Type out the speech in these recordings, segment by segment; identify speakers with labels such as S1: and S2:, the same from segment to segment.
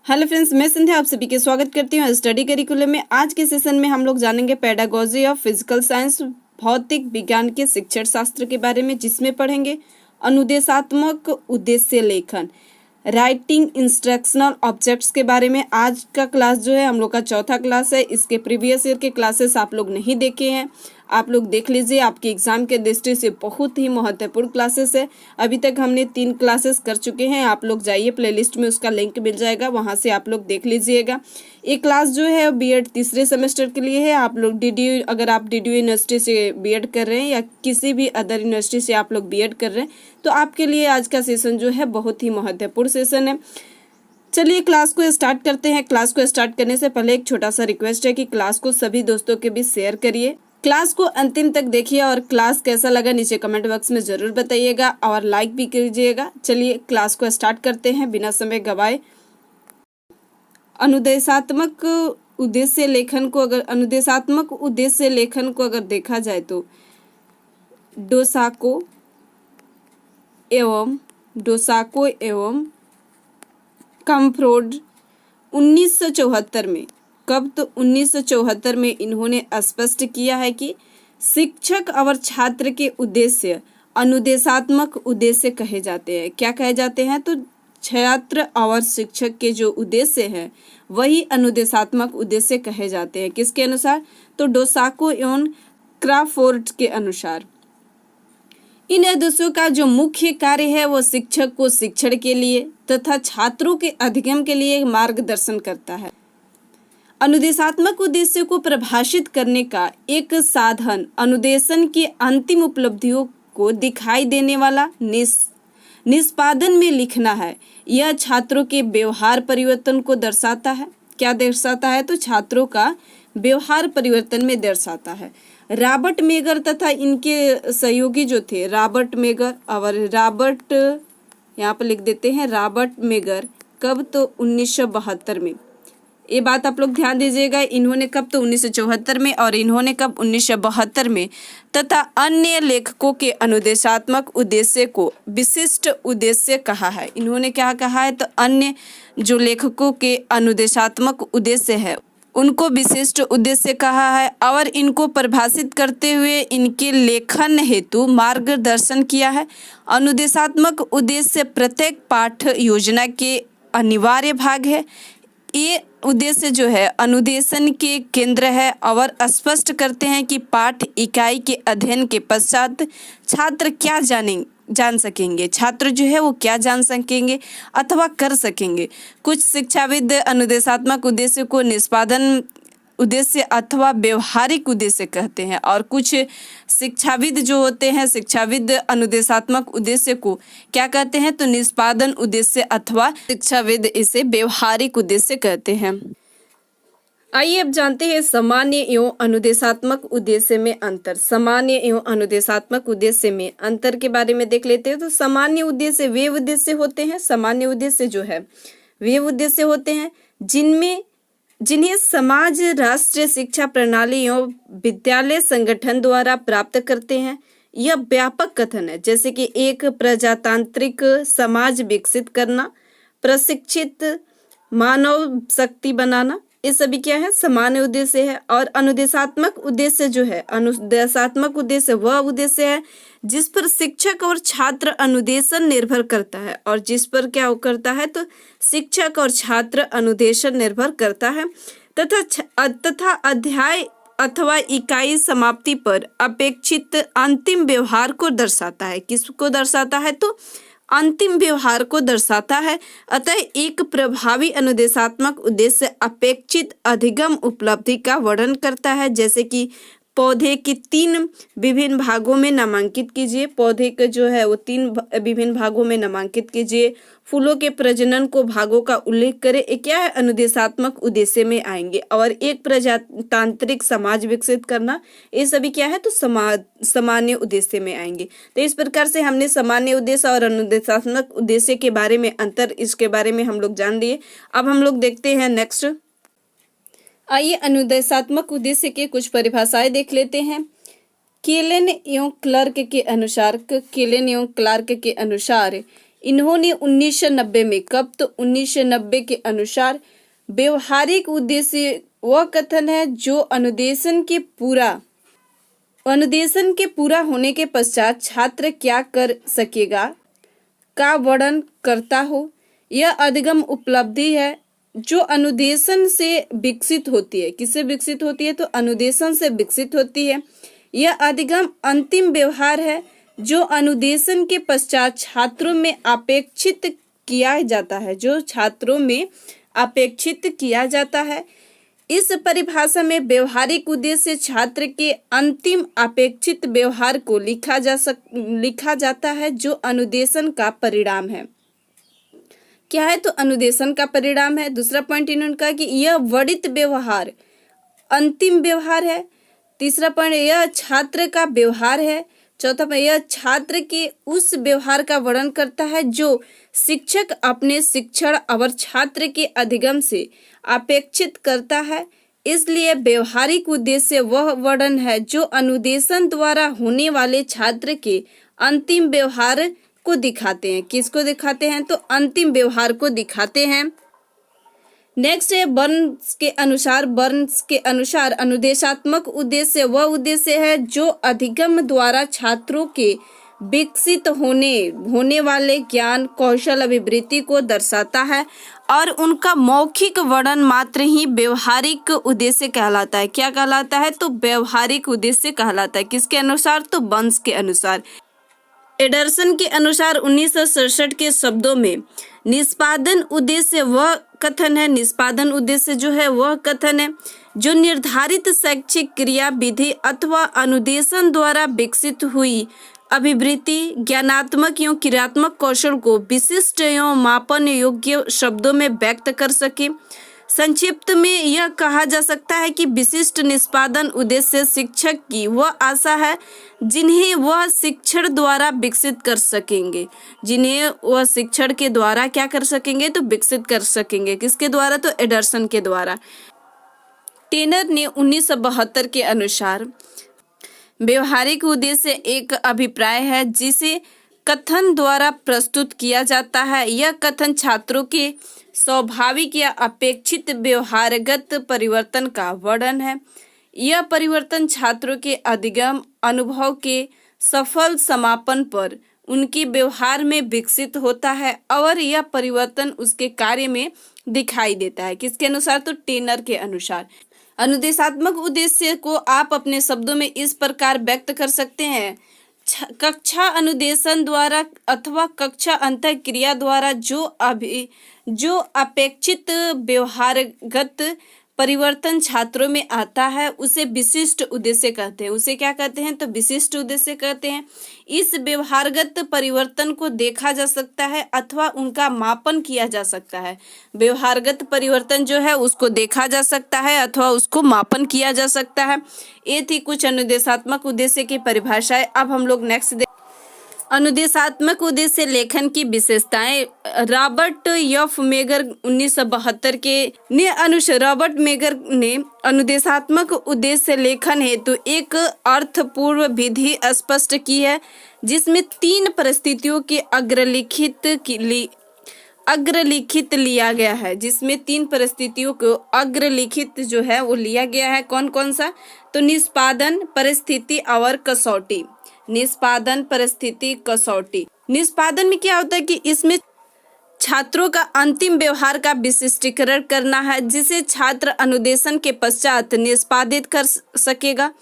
S1: Hello friends, मैं संध्या आप सभी के स्वागत करती हूँ स्टडी करिकुलम में। आज के सेशन में हम लोग जानेंगे पेडागोजी ऑफ फिजिकल साइंस, भौतिक विज्ञान के शिक्षण शास्त्र के बारे में, जिसमें पढ़ेंगे अनुदेशात्मक उद्देश्य लेखन, राइटिंग इंस्ट्रक्शनल ऑब्जेक्ट्स के बारे में। आज का क्लास जो है हम लोग का चौथा क्लास है। इसके प्रीवियस ईयर के क्लासेस आप लोग नहीं देखे हैं, आप लोग देख लीजिए। आपके एग्जाम के दृष्टि से बहुत ही महत्वपूर्ण क्लासेस है। अभी तक हमने 3 क्लासेस कर चुके हैं। आप लोग जाइए प्लेलिस्ट में, उसका लिंक मिल जाएगा, वहाँ से आप लोग देख लीजिएगा। ये क्लास जो है बीएड तीसरे सेमेस्टर के लिए है। आप लोग अगर आप डीडीयू यूनिवर्सिटी से बीएड कर रहे हैं या किसी भी अदर यूनिवर्सिटी से आप लोग बीएड कर रहे हैं, तो आपके लिए आज का सेशन जो है बहुत ही महत्वपूर्ण सेशन है। चलिए क्लास को स्टार्ट करते हैं। क्लास को स्टार्ट करने से पहले एक छोटा सा रिक्वेस्ट है कि क्लास को सभी दोस्तों के बीच शेयर करिए। क्लास को अंतिम तक देखिए और क्लास कैसा लगा नीचे कमेंट बॉक्स में ज़रूर बताइएगा और लाइक भी कीजिएगा। चलिए क्लास को स्टार्ट करते हैं बिना समय गवाए। अनुदेशात्मक उद्देश्य लेखन को अगर देखा जाए तो डोसाको एवं कम्फ्रोड 1974 में, कब तो 1974 में इन्होंने स्पष्ट किया है कि शिक्षक और छात्र के उद्देश्य अनुदेशात्मक उद्देश्य कहे जाते हैं। क्या कहे जाते हैं? तो छात्र और शिक्षक के जो उद्देश्य हैं वही अनुदेशात्मक उद्देश्य कहे जाते हैं। किसके अनुसार? तो डोसाको एवं क्राफोर्ड के अनुसार। इन उद्देश्यों का जो मुख्य कार्य है वो शिक्षक को शिक्षण के लिए तथा छात्रों के अधिगम के लिए मार्गदर्शन करता है। अनुदेशात्मक उद्देश्य को परिभाषित करने का एक साधन अनुदेशन की अंतिम उपलब्धियों को दिखाई देने वाला निष्पादन में लिखना है। यह छात्रों के व्यवहार परिवर्तन को दर्शाता है। क्या दर्शाता है? तो छात्रों का व्यवहार परिवर्तन में दर्शाता है। रॉबर्ट मेगर तथा इनके सहयोगी जो थे रॉबर्ट मेगर यहाँ पर लिख देते हैं रॉबर्ट मेगर, कब तो 1972 में। ये बात आप लोग ध्यान दीजिएगा। इन्होंने कब तो 1974 में और इन्होंने कब 1972 में, तथा अन्य लेखकों के अनुदेशात्मक उद्देश्य को विशिष्ट उद्देश्य कहा है। इन्होंने क्या कहा है? तो अन्य जो लेखकों के अनुदेशात्मक उद्देश्य है उनको विशिष्ट उद्देश्य कहा है और इनको परिभाषित करते हुए इनके लेखन हेतु मार्गदर्शन किया है। अनुदेशात्मक उद्देश्य प्रत्येक पाठ योजना के अनिवार्य भाग है। ये उद्देश्य जो है अनुदेशन के केंद्र है और स्पष्ट करते हैं कि पाठ इकाई के अध्ययन के पश्चात छात्र क्या जान सकेंगे, छात्र जो है वो क्या जान सकेंगे अथवा कर सकेंगे। कुछ शिक्षाविद अनुदेशात्मक उद्देश्य को निष्पादन उद्देश्य अथवा व्यवहारिक उद्देश्य कहते हैं और कुछ शिक्षाविद जो होते हैं, शिक्षाविद अनुदेशात्मक उद्देश्य को क्या कहते हैं? तो निष्पादन उद्देश्य अथवा शिक्षाविद इसे व्यवहारिक उद्देश्य कहते हैं। आइए अब जानते हैं सामान्य एवं अनुदेशात्मक उद्देश्य में अंतर। सामान्य एवं अनुदेशात्मक उद्देश्य में अंतर के बारे में देख लेते हैं। तो सामान्य उद्देश्य वे उद्देश्य होते हैं, सामान्य उद्देश्य जो है वे उद्देश्य होते हैं जिन्हें समाज, राष्ट्रीय शिक्षा प्रणाली एवं विद्यालय संगठन द्वारा प्राप्त करते हैं। यह व्यापक कथन है, जैसे कि एक प्रजातांत्रिक समाज विकसित करना, प्रशिक्षित मानव शक्ति बनाना, ये सभी क्या है? सामान्य उद्देश्य है। और अनुदेशात्मक उद्देश्य जो है, अनुदेशात्मक उद्देश्य वह उद्देश्य है जिस पर शिक्षक और छात्र अनुदेशन निर्भर करता है और जिस पर क्या करता है? तो शिक्षक और छात्र अनुदेशन निर्भर करता है तथा अध्याय अथवा इकाई समाप्ति पर अपेक्षित अंतिम व्यवहार को दर्शाता है। किसको दर्शाता है? तो अंतिम व्यवहार को दर्शाता है। अतः एक प्रभावी अनुदेशात्मक उद्देश्य अपेक्षित अधिगम उपलब्धि का वर्णन करता है। जैसे कि पौधे के 3 विभिन्न भागों में नामांकित कीजिए। पौधे के जो है वो 3 विभिन्न भागों में नामांकित कीजिए। फूलों के प्रजनन को भागों का उल्लेख करें। ये क्या है? अनुदेशात्मक उद्देश्य में आएंगे। और एक प्रजातांत्रिक समाज विकसित करना, ये सभी क्या है? तो सामान्य उद्देश्य में आएंगे। तो इस प्रकार से हमने सामान्य उद्देश्य और अनुदेशात्मक उद्देश्य के बारे में अंतर, इसके बारे में हम लोग जान लिए। अब हम लोग देखते हैं नेक्स्ट। आइए अनुदेशात्मक उद्देश्य के कुछ परिभाषाएं देख लेते हैं। केलन एवं क्लार्क के अनुसार इन्होंने 1990 में, कब तो 1990 के अनुसार व्यवहारिक उद्देश्य वह कथन है जो अनुदेशन के पूरा होने के पश्चात छात्र क्या कर सकेगा का वर्णन करता हो। यह अधिगम उपलब्धि है जो अनुदेशन से विकसित होती है। किससे विकसित होती है? तो अनुदेशन से विकसित होती है। यह अधिगम अंतिम व्यवहार है जो अनुदेशन के पश्चात छात्रों में अपेक्षित किया जाता है। इस परिभाषा में व्यवहारिक उद्देश्य छात्र के अंतिम अपेक्षित व्यवहार को लिखा जाता है जो अनुदेशन का परिणाम है। क्या है? तो अनुदेशन का परिणाम है। दूसरा पॉइंट इन्होंने कहा कि यह वर्णित व्यवहार अंतिम व्यवहार है। तीसरा पॉइंट, यह छात्र का व्यवहार है। चौथा पॉइंट, यह छात्र के उस व्यवहार का वर्णन करता है जो शिक्षक अपने शिक्षण और छात्र के अधिगम से अपेक्षित करता है। इसलिए व्यवहारिक उद्देश्य वह वर्णन है जो अनुदेशन द्वारा होने वाले छात्र के अंतिम व्यवहार को दिखाते हैं। किसको दिखाते हैं? तो अंतिम व्यवहार को दिखाते हैं। नेक्स्ट है बर्न्स के अनुसार अनुदेशात्मक उद्देश्य वह उद्देश्य है जो अधिगम द्वारा छात्रों के विकसित होने वाले ज्ञान कौशल अभिवृत्ति को दर्शाता है और उनका मौखिक वर्णन मात्र ही व्यवहारिक उद्देश्य कहलाता है। क्या कहलाता है? तो व्यवहारिक उद्देश्य कहलाता है। किसके अनुसार? तो बर्न्स के अनुसार। एडरसन के अनुसार 1967 के शब्दों में निष्पादन उद्देश्य वह कथन है जो निर्धारित शैक्षिक क्रिया विधि अथवा अनुदेशन द्वारा विकसित हुई अभिवृत्ति ज्ञानात्मक एवं क्रियात्मक कौशल को विशिष्ट एवं मापन योग्य शब्दों में व्यक्त कर सके। संक्षिप्त में यह कहा जा सकता है कि विशिष्ट निष्पादन उद्देश्य शिक्षक की वह आशा है जिन्हें वह शिक्षण द्वारा विकसित कर सकेंगे। तो विकसित कर सकेंगे। किसके द्वारा? तो एडरसन के द्वारा। टेनर ने 1972 के अनुसार व्यवहारिक उद्देश्य एक अभिप्राय है जिसे कथन द्वारा प्रस्तुत किया जाता है। यह कथन छात्रों के स्वाभाविक या अपेक्षित व्यवहारगत परिवर्तन का वर्णन है। यह परिवर्तन छात्रों के अधिगम अनुभव के सफल समापन पर उनके व्यवहार में विकसित होता है और यह परिवर्तन उसके कार्य में दिखाई देता है। किसके अनुसार? तो टेनर के अनुसार। अनुदेशात्मक उद्देश्य को आप अपने शब्दों में इस प्रकार व्यक्त कर सकते हैं। कक्षा अनुदेशन द्वारा अथवा कक्षा अंतःक्रिया द्वारा जो अपेक्षित व्यवहारगत परिवर्तन छात्रों में आता है उसे विशिष्ट उद्देश्य कहते हैं। उसे क्या कहते हैं? तो विशिष्ट उद्देश्य कहते हैं। इस व्यवहारगत परिवर्तन को देखा जा सकता है अथवा उनका मापन किया जा सकता है। व्यवहारगत परिवर्तन जो है उसको देखा जा सकता है अथवा उसको मापन किया जा सकता है। ये थी कुछ अनुदेशात्मक उद्देश्य की परिभाषाएं। अब हम लोग नेक्स्ट अनुदेशात्मक उद्देश्य लेखन की विशेषताएं। Robert F megger 1972 Robert megger ने अनुदेशात्मक उद्देश्य लेखन हेतु एक अर्थपूर्ण विधि स्पष्ट की है जिसमें 3 परिस्थितियों के अग्रलिखित लिया गया है। जिसमें 3 परिस्थितियों को अग्रलिखित जो है वो लिया गया है। कौन कौन सा? तो निष्पादन, परिस्थिति और कसौटी। निष्पादन, परिस्थिति, कसौटी। निष्पादन में क्या होता है कि इसमें छात्रों का अंतिम व्यवहार का विशिष्टीकरण करना है जिसे छात्र अनुदेशन के पश्चात निष्पादित कर सकेगा।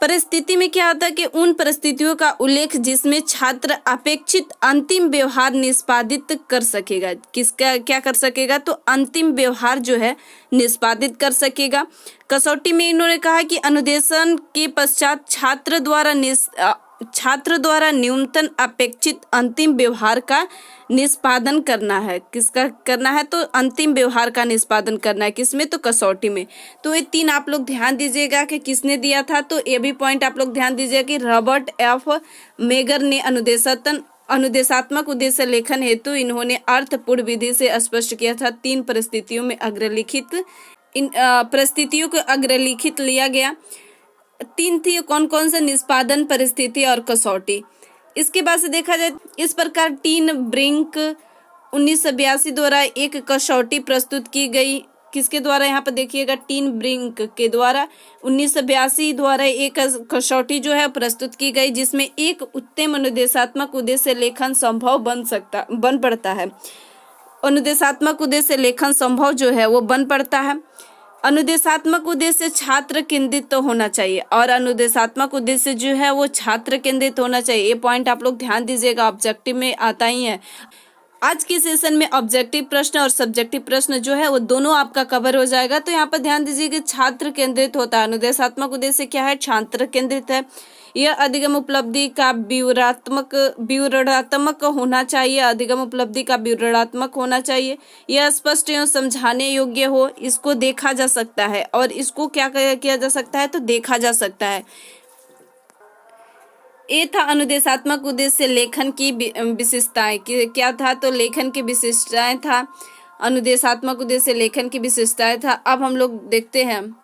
S1: परिस्थिति में क्या होता है कि उन परिस्थितियों का उल्लेख जिसमें छात्र अपेक्षित अंतिम व्यवहार निष्पादित कर सकेगा। किसका क्या कर सकेगा? तो अंतिम व्यवहार जो है निष्पादित कर सकेगा। कसौटी में इन्होंने कहा कि अनुदेशन के पश्चात छात्र द्वारा न्यूनतम अपेक्षित अंतिम व्यवहार का निष्पादन करना है। किसका करना है? तो अंतिम व्यवहार का निष्पादन करना है। किसमें? तो कसौटी में। तो ये 3 आप लोग ध्यान दीजिएगा कि किसने दिया था। तो ये भी पॉइंट आप लोग ध्यान दीजिएगा कि रॉबर्ट एफ मेगर ने अनुदेशात्मक उद्देश्य लेखन हेतु इन्होंने अर्थपूर्ण विधि से स्पष्ट किया था। 3 परिस्थितियों में अग्रलिखित, इन परिस्थितियों को अग्रलिखित लिया गया। 3 थी, कौन कौन से? निष्पादन, परिस्थिति और कसौटी। इसके बाद से देखा जाए इस प्रकार टीन ब्रिंक 1982 द्वारा एक कसौटी प्रस्तुत की गई। किसके द्वारा, यहाँ पर देखिएगा टीन ब्रिंक के द्वारा 1982 द्वारा एक कसौटी जो है प्रस्तुत की गई, जिसमें एक उत्तम अनुदेशात्मक उद्देश्य लेखन संभव बन पड़ता है। अनुदेशात्मक उद्देश्य लेखन संभव जो है वो बन पड़ता है। अनुदेशात्मक उद्देश्य छात्र केंद्रित तो होना चाहिए और अनुदेशात्मक उद्देश्य जो है वो छात्र केंद्रित होना चाहिए। ये पॉइंट आप लोग ध्यान दीजिएगा, ऑब्जेक्टिव में आता ही है। आज के सेशन में ऑब्जेक्टिव प्रश्न और सब्जेक्टिव प्रश्न जो है वो दोनों आपका कवर हो जाएगा। तो यहाँ पर ध्यान दीजिए कि छात्र केंद्रित होता है। अनुदेशात्मक उद्देश्य क्या है, छात्र केंद्रित है। यह अधिगम उपलब्धि का विवरणात्मक होना चाहिए, अधिगम उपलब्धि का विवरणात्मक होना चाहिए। यह स्पष्ट एवं समझाने योग्य हो, इसको देखा जा सकता है और इसको क्या किया जा सकता है, तो देखा जा सकता है। ये था अनुदेशात्मक उद्देश्य लेखन की विशेषताएं। क्या था, तो लेखन की विशेषताएं था, अनुदेशात्मक उद्देश्य लेखन की विशेषताएं था। अब हम लोग देखते हैं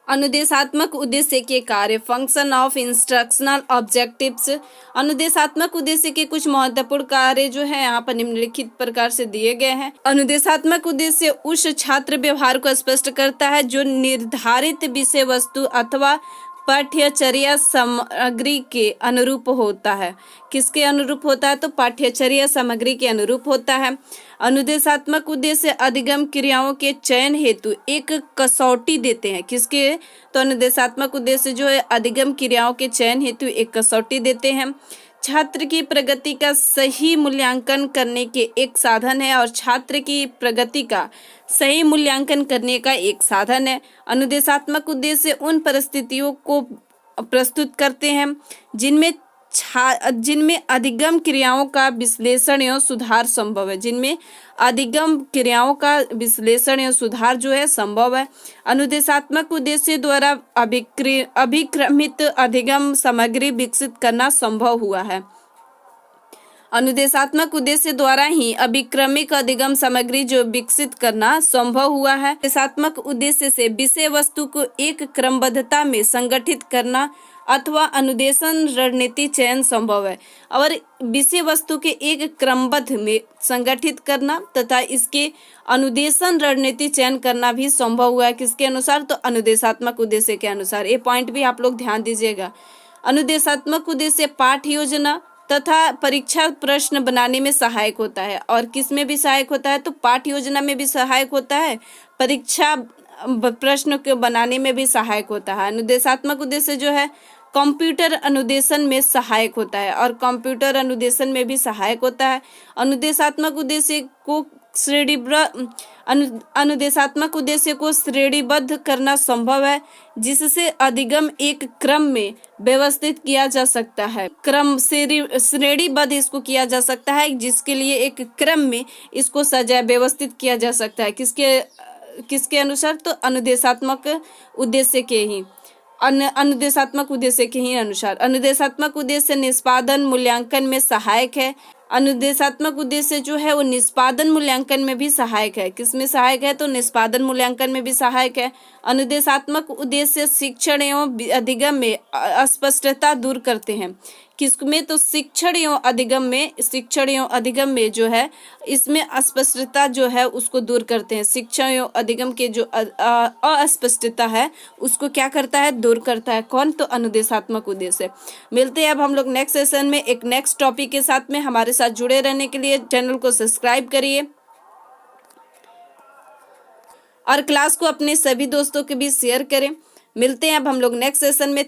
S1: अनुदेशात्मक उद्देश्य के कार्य, फंक्शन ऑफ इंस्ट्रक्शनल ऑब्जेक्टिव्स। अनुदेशात्मक उद्देश्य के कुछ महत्वपूर्ण कार्य जो है यहाँ पर निम्नलिखित प्रकार से दिए गए हैं। अनुदेशात्मक उद्देश्य उस छात्र व्यवहार को स्पष्ट करता है जो निर्धारित विषय वस्तु अथवा पाठ्यचर्या सामग्री के अनुरूप होता है। किसके अनुरूप होता है, तो पाठ्यचर्या सामग्री के अनुरूप होता है। अनुदेशात्मक उद्देश्य अधिगम क्रियाओं के चयन हेतु एक कसौटी देते हैं। किसके, तो अनुदेशात्मक उद्देश्य जो है अधिगम क्रियाओं के चयन हेतु एक कसौटी देते हैं। छात्र की प्रगति का सही मूल्यांकन करने के एक साधन है और छात्र की प्रगति का सही मूल्यांकन करने का एक साधन है। अनुदेशात्मक उद्देश्य उन परिस्थितियों को प्रस्तुत करते हैं जिनमें अधिगम क्रियाओं का विश्लेषण एवं सुधार संभव है, जिनमें अधिगम क्रियाओं का विश्लेषण एवं सुधार जो है संभव है। अनुदेशात्मक उद्देश्य द्वारा अभिक्रमित अधिगम सामग्री विकसित करना संभव हुआ है। अनुदेशात्मक उद्देश्य द्वारा ही अभिक्रमिक अधिगम सामग्री जो विकसित करना संभव हुआ है। अनुदेशात्मक उद्देश्य से विषय वस्तु को एक क्रमबद्धता में संगठित करना अथवा अनुदेशन रणनीति चयन संभव है, और विषय वस्तु के एक क्रमबद्ध में संगठित करना तथा इसके अनुदेशन रणनीति चयन करना भी संभव हुआ है। किसके अनुसार, तो अनुदेशात्मक उद्देश्य के अनुसार। ये पॉइंट भी आप लोग ध्यान दीजिएगा। अनुदेशात्मक उद्देश्य पाठ योजना तथा परीक्षा प्रश्न बनाने में सहायक होता है, और किस में भी सहायक होता है, तो पाठ योजना में भी सहायक होता है, परीक्षा प्रश्न के बनाने में भी सहायक होता है। अनुदेशात्मक उद्देश्य जो है कंप्यूटर अनुदेशन में सहायक होता है और कंप्यूटर अनुदेशन में भी सहायक होता है। अनुदेशात्मक उद्देश्य को अनुदेशात्मक उद्देश्य को श्रेणीबद्ध करना संभव है, जिससे अधिगम एक क्रम में व्यवस्थित किया जा सकता है। क्रम श्रेणीबद्ध इसको किया जा सकता है, जिसके लिए एक क्रम में इसको व्यवस्थित किया जा सकता है। किसके अनुसार, तो अनुदेशात्मक उद्देश्य के ही अनुदेशात्मक उद्देश्य के ही अनुसार। अनुदेशात्मक उद्देश्य निष्पादन मूल्यांकन में सहायक है। अनुदेशात्मक उद्देश्य जो है वो निष्पादन मूल्यांकन में भी सहायक है। किसमें सहायक है, तो निष्पादन मूल्यांकन में भी सहायक है। अनुदेशात्मक उद्देश्य शिक्षण एवं अधिगम में अस्पष्टता दूर करते हैं। किसमें, तो शिक्षण एवं अधिगम में जो है इसमें अस्पष्टता जो है उसको दूर करते हैं। शिक्षण एवं अधिगम के जो अस्पष्टता है उसको क्या करता है, दूर करता है। कौन, तो अनुदेशात्मक उद्देश्य। मिलते हैं अब हम लोग नेक्स्ट सेशन में एक नेक्स्ट टॉपिक के साथ में। हमारे साथ जुड़े रहने के लिए चैनल को सब्सक्राइब करिए और क्लास को अपने सभी दोस्तों के बीच शेयर करें। मिलते हैं अब हम लोग नेक्स्ट सेशन में।